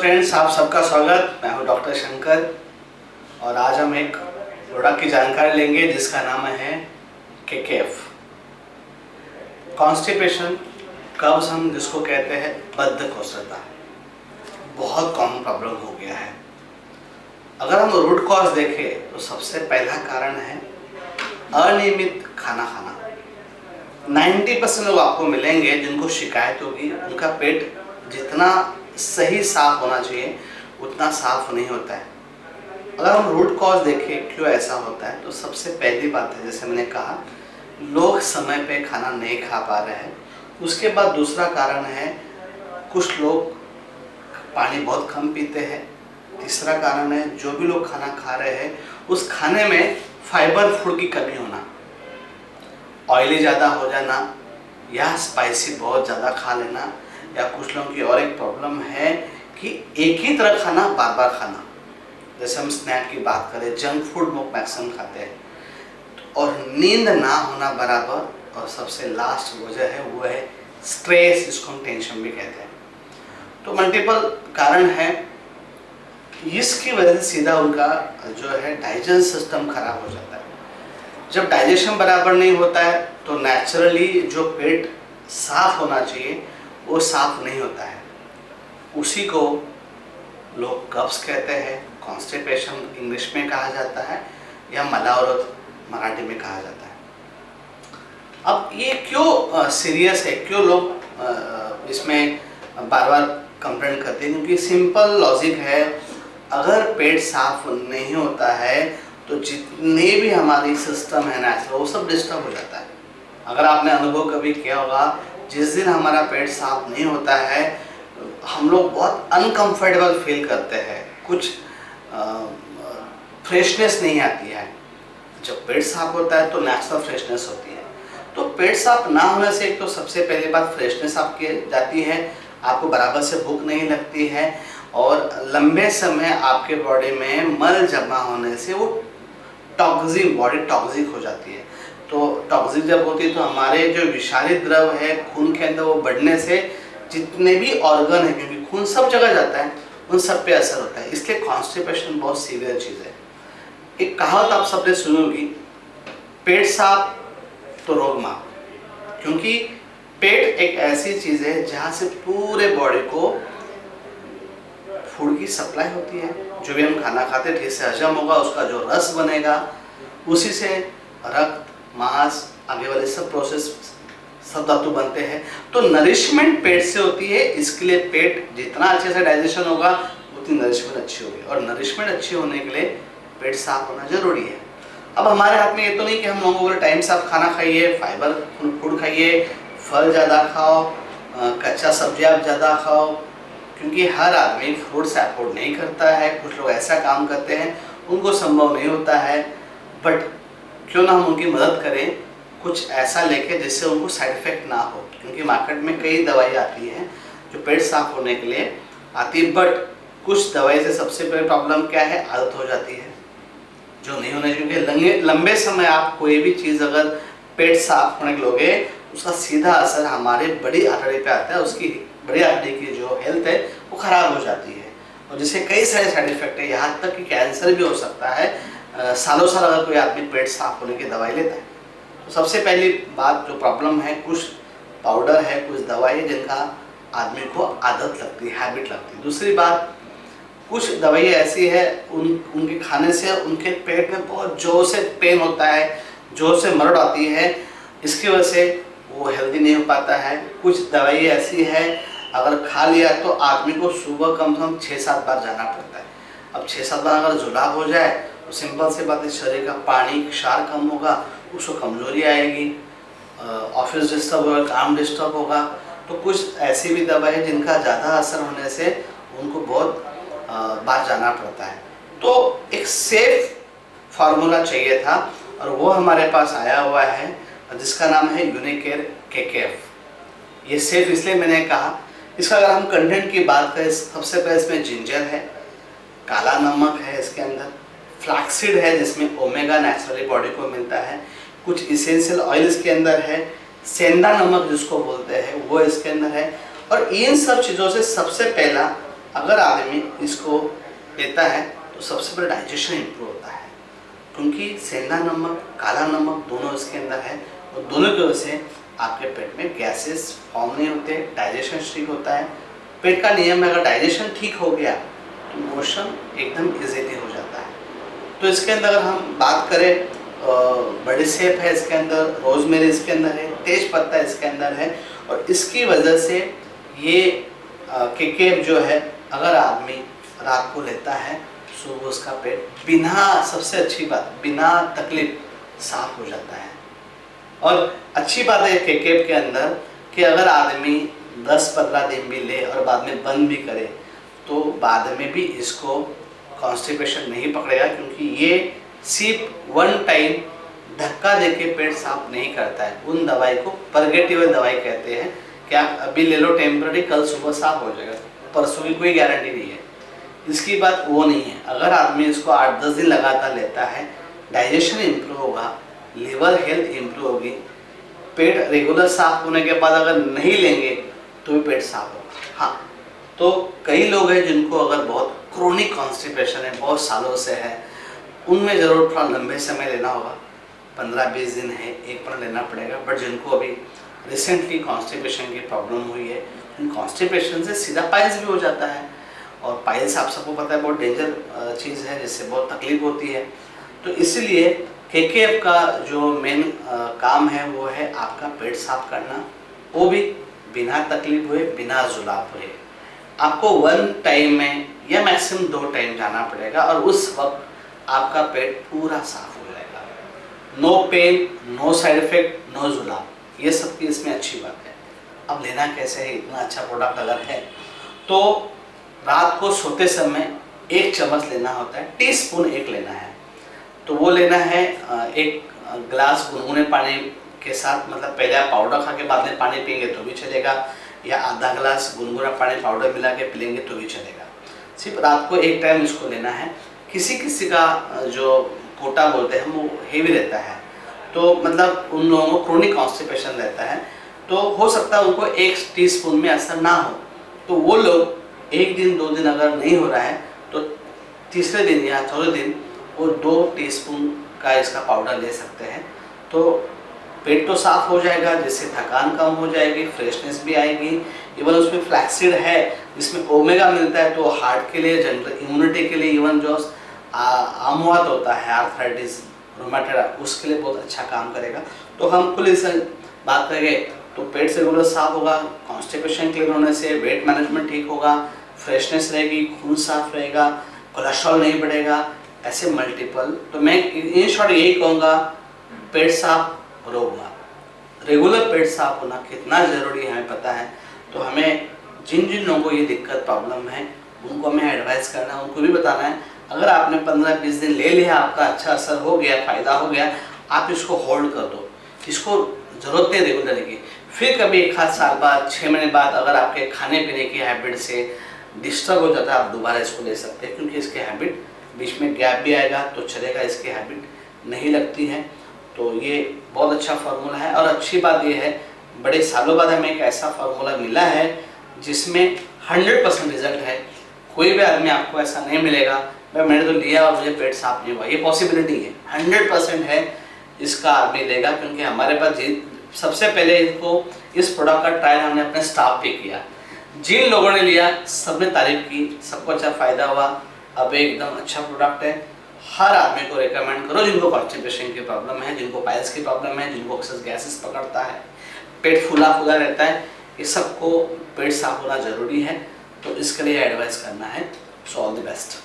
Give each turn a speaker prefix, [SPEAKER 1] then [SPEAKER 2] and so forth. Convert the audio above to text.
[SPEAKER 1] Friends, आप सबका स्वागत। मैं हूं डॉक्टर शंकर और आज हम एक प्रोडक्ट की जानकारी लेंगे जिसका नाम है केकेएफ। कॉन्स्टिपेशन, कब्ज हम जिसको कहते हैं, बद्धकोष्ठता बहुत कॉमन प्रॉब्लम हो गया है। अगर हम रूट कॉज देखें तो सबसे पहला कारण है अनियमित खाना खाना। 90% लोग आपको मिलेंगे जिनको शिकायत होगी उनका पेट जितना सही साफ होना चाहिए उतना साफ नहीं होता है। अगर हम रूट कॉज देखें क्यों ऐसा होता है तो सबसे पहली बात है, जैसे मैंने कहा, लोग समय पे खाना नहीं खा पा रहे हैं। उसके बाद दूसरा कारण है कुछ लोग पानी बहुत कम पीते हैं। तीसरा कारण है जो भी लोग खाना खा रहे हैं उस खाने में फाइबर फूड की कमी होना, ऑयली ज़्यादा हो जाना या स्पाइसी बहुत ज़्यादा खा लेना, या कुछ लोगों की और एक प्रॉब्लम है कि एक ही तरह खाना बार बार खाना। जैसे हम स्नैक की बात करें, जंक फूड मैक्सिमम खाते हैं, और नींद ना होना बराबर, और सबसे लास्ट वजह है वो है स्ट्रेस, जिसको हम टेंशन भी कहते हैं। तो मल्टीपल कारण है, इसकी वजह से सीधा उनका जो है डाइजेशन सिस्टम खराब हो जाता है। जब डाइजेशन बराबर नहीं होता है तो नेचुरली जो पेट साफ होना चाहिए वो साफ नहीं होता है। उसी को लोग कब्ज कहते हैं, कॉन्स्टिपेशन इंग्लिश में कहा जाता है, या मलावरत मराठी में कहा जाता है। अब ये क्यों सीरियस है, क्यों लोग इसमें बार बार कंप्लेंट करते हैं? क्योंकि सिंपल लॉजिक है, अगर पेट साफ नहीं होता है तो जितने भी हमारी सिस्टम है नेचुरल वो सब डिस्टर्ब हो जाता है। अगर आपने अनुभव कभी किया होगा, जिस दिन हमारा पेट साफ नहीं होता है हम लोग बहुत अनकंफर्टेबल फील करते हैं, कुछ फ्रेशनेस नहीं आती है। जब पेट साफ होता है तो नेचुरल फ्रेशनेस होती है। तो पेट साफ ना होने से एक तो सबसे पहली बात फ्रेशनेस आपकी जाती है, आपको बराबर से भूख नहीं लगती है, और लंबे समय आपके बॉडी में मल जमा होने से वो टॉक्सिक, बॉडी टॉक्सिक हो जाती है। तो टॉक्सिक जब होती है तो हमारे जो विषारी द्रव है खून के अंदर वो बढ़ने से जितने भी ऑर्गन है, क्योंकि खून सब जगह जाता है, उन सब पे असर होता है। इसलिए कॉन्स्टिपेशन बहुत सीवियर चीज़ है। एक कहावत आप सबने सुनी होगी, पेट साफ तो रोग माफ। क्योंकि पेट एक ऐसी चीज़ है जहाँ से पूरे बॉडी को फूड की सप्लाई होती है। जो भी हम खाना खाते हैं ठीक से हजम होगा, उसका जो रस बनेगा उसी से रक्त, मांस, आगे वाले सब प्रोसेस, सब धातु बनते हैं। तो नरिशमेंट पेट से होती है, इसके लिए पेट जितना अच्छे से डाइजेशन होगा उतनी नरिशमेंट अच्छी होगी, और नरिशमेंट अच्छी होने के लिए पेट साफ होना जरूरी है। अब हमारे हाथ में ये तो नहीं कि हम लोगों को टाइम से आप खाना खाइए, फाइबर फूड खाइए, फल ज़्यादा खाओ, कच्चा सब्जी आप ज़्यादा खाओ, क्योंकि हर आदमी फ्रूट्स अफोर्ड नहीं करता है। कुछ लोग ऐसा काम करते हैं उनको संभव नहीं होता है, बट क्यों ना हम उनकी मदद करें कुछ ऐसा लेके जिससे उनको साइड इफेक्ट ना हो। क्योंकि मार्केट में कई दवाई आती हैं जो पेट साफ होने के लिए आती है, बट कुछ दवाई से सबसे बड़ी प्रॉब्लम क्या है, आदत हो जाती है जो नहीं होना चाहिए। क्योंकि लंबे समय आप कोई भी चीज़ अगर पेट साफ होने के लोगे उसका सीधा असर हमारे बड़ी आंतड़ी पे आता है, उसकी बड़ी आंतड़ी की जो हेल्थ है वो खराब हो जाती है, और जिससे कई सारे साइड इफेक्ट है, यहाँ तक कि कैंसर भी हो सकता है सालों साल अगर कोई आदमी पेट साफ होने की दवाई लेता है। तो सबसे पहली बात जो प्रॉब्लम है, कुछ पाउडर है, कुछ दवाई है जिनका आदमी को आदत लगती है, हैबिट लगती है। दूसरी बात, कुछ दवाई ऐसी है उनके खाने से उनके पेट में बहुत जोर से पेन होता है, जोर से मरड़ आती है, इसकी वजह से वो हेल्दी नहीं हो पाता है। कुछ दवाई ऐसी है अगर खा लिया तो आदमी को सुबह कम से कम 6-7 बार जाना पड़ता है। अब 6-7 बार अगर जुलाब हो जाए तो सिंपल सी बात है, शरीर का पानी क्षार कम होगा, उसको कमजोरी आएगी, ऑफिस डिस्टर्ब होगा, काम डिस्टर्ब होगा। तो कुछ ऐसी भी दवाई है जिनका ज़्यादा असर होने से उनको बहुत बार जाना पड़ता है। तो एक सेफ फार्मूला चाहिए था और वो हमारे पास आया हुआ है, जिसका नाम है यूनिकेयर केकेएफ। ये सेफ इसलिए मैंने कहा, इसका अगर हम कंटेंट की बात करें, सबसे पहले इसमें जिंजर है, काला नमक है, इसके अंदर फ्लैक्सीड है जिसमें ओमेगा नेचुरली बॉडी को मिलता है, कुछ इसेंशियल ऑयल इसके अंदर है, सेंधा नमक जिसको बोलते हैं वो इसके अंदर है। और इन सब चीज़ों से सबसे पहला अगर आदमी इसको लेता है तो सबसे पहले डाइजेशन इम्प्रूव होता है, क्योंकि सेंधा नमक, काला नमक दोनों इसके अंदर है और दोनों की वजह से आपके पेट में गैसेस फॉर्म नहीं होते, डाइजेशन ठीक होता है। पेट का नियम है, अगर डाइजेशन ठीक हो गया तो मोशन एकदम इजीली हो जाता है। तो इसके अंदर अगर हम बात करें, बड़ी सेप है इसके अंदर, रोजमेरी इसके अंदर है, तेज पत्ता इसके अंदर है, और इसकी वजह से ये केकेप जो है अगर आदमी रात को लेता है, सुबह उसका पेट बिना, सबसे अच्छी बात, बिना तकलीफ साफ हो जाता है। और अच्छी बात है केकेप के अंदर कि अगर आदमी 10-15 दिन भी ले और बाद में बंद भी करे तो बाद में भी इसको कॉन्स्टिपेशन नहीं पकड़ेगा, क्योंकि ये सिर्फ वन टाइम धक्का देके पेट साफ नहीं करता है। उन दवाई को परगेटिव दवाई कहते हैं कि आप अभी ले लो टेम्पररी, कल सुबह साफ हो जाएगा, परसों की कोई गारंटी नहीं है। इसकी बात वो नहीं है। अगर आदमी इसको 8-10 दिन लगातार लेता है, डाइजेशन इम्प्रूव होगा, लिवर हेल्थ इम्प्रूव होगी, पेट रेगुलर साफ होने के बाद अगर नहीं लेंगे तो भी पेट साफ होगा। हाँ, तो कई लोग हैं जिनको अगर बहुत क्रोनिक कॉन्स्टिपेशन है, बहुत सालों से है, उनमें ज़रूर थोड़ा लंबे समय लेना होगा, 15-20 दिन है, 1 महीना लेना पड़ेगा। बट जिनको अभी रिसेंटली कॉन्स्टिपेशन की प्रॉब्लम हुई है, उन कॉन्स्टिपेशन से सीधा पाइल्स भी हो जाता है, और पाइल्स आप सबको पता है बहुत डेंजर चीज़ है, जिससे बहुत तकलीफ होती है। तो इसीलिए केकेएफ का जो मेन काम है वो है आपका पेट साफ करना, वो भी बिना तकलीफ हुए, बिना जुलाब हुए। आपको 1 टाइम में या मैक्सिमम 2 टाइम जाना पड़ेगा, और उस वक्त आपका पेट पूरा साफ हो जाएगा। No pain, no side effect, no जुलाब, ये सब की इसमें अच्छी बात है। अब लेना कैसे है, इतना अच्छा प्रोडक्ट अगर है तो रात को सोते समय 1 चम्मच लेना होता है, टीस्पून 1 लेना है। तो वो लेना है 1 गिलास गुनगुने पानी के साथ, मतलब पहले आप पाउडर खा के बाद में पानी पिएंगे तो भी चलेगा, या आधा गिलास गुनगुना पानी पाउडर मिला के पी लेंगे तो भी चलेगा। सिर्फ रात को 1 टाइम इसको लेना है। किसी किसी का जो कोटा बोलते हैं वो हेवी रहता है, तो मतलब उन लोगों को क्रोनिक कॉन्स्टिपेशन रहता है, तो हो सकता है उनको 1 टीस्पून में असर ना हो, तो वो लोग 1 दिन 2 दिन अगर नहीं हो रहा है तो तीसरे दिन या चौथे दिन वो 2 टीस्पून का इसका पाउडर ले सकते हैं। तो पेट तो साफ हो जाएगा, जिससे थकान कम हो जाएगी, फ्रेशनेस भी आएगी। इवन उसमें फ्लैक्सीड है जिसमें ओमेगा मिलता है, तो हार्ट के लिए, जनरल इम्यूनिटी के लिए, इवन जो आमुआत होता है, आर्थराइटिस, रोमाटॉइड, उसके लिए बहुत अच्छा काम करेगा। तो हम कुल इस बात करेंगे तो पेट से रेगुलर साफ होगा, कॉन्स्टिपेशन क्लियर होने से वेट मैनेजमेंट ठीक होगा, फ्रेशनेस रहेगी, खून साफ रहेगा, कोलेस्ट्रॉल नहीं बढ़ेगा, ऐसे मल्टीपल। तो मैं इन शॉर्ट यही कहूँगा, पेट साफ होगा। रेगुलर पेट साफ होना कितना ज़रूरी है हमें पता है। तो हमें जिन जिन लोगों को ये दिक्कत प्रॉब्लम है उनको हमें एडवाइस करना है, उनको भी बताना है। अगर आपने 15-20 दिन ले लिया, आपका अच्छा असर हो गया, फ़ायदा हो गया, आप इसको होल्ड कर दो, इसको ज़रूरत नहीं रेगुलर की। फिर कभी 1 साल बाद, 6 महीने बाद अगर आपके खाने पीने की हैबिट से डिस्टर्ब हो जाता है, आप दोबारा इसको ले सकते हैं, क्योंकि इसके हैबिट बीच में गैप भी आएगा तो चलेगा, इसकी हैबिट नहीं लगती है। तो ये बहुत अच्छा फार्मूला है, और अच्छी बात ये है बड़े सालों बाद हमें एक ऐसा फार्मूला मिला है जिसमें 100% रिजल्ट है। कोई भी आदमी आपको ऐसा नहीं मिलेगा भाई मैंने तो लिया और मुझे पेट साफ नहीं हुआ, ये पॉसिबिलिटी है, 100% है इसका आदमी लेगा। क्योंकि हमारे पास सबसे पहले इसको, इस प्रोडक्ट का ट्रायल हमने अपने स्टाफ पे किया, जिन लोगों ने लिया सबने तारीफ की, सबको अच्छा फ़ायदा हुआ। अब एकदम अच्छा प्रोडक्ट है, हर आदमी को रेकमेंड करो जिनको कॉन्स्टिपेशन की प्रॉब्लम है, जिनको पाइल्स की प्रॉब्लम है, जिनको अक्सर गैसेस पकड़ता है, पेट फूला फूला रहता है, ये सबको पेट साफ होना ज़रूरी है। तो इसके लिए एडवाइस करना है। So all the best.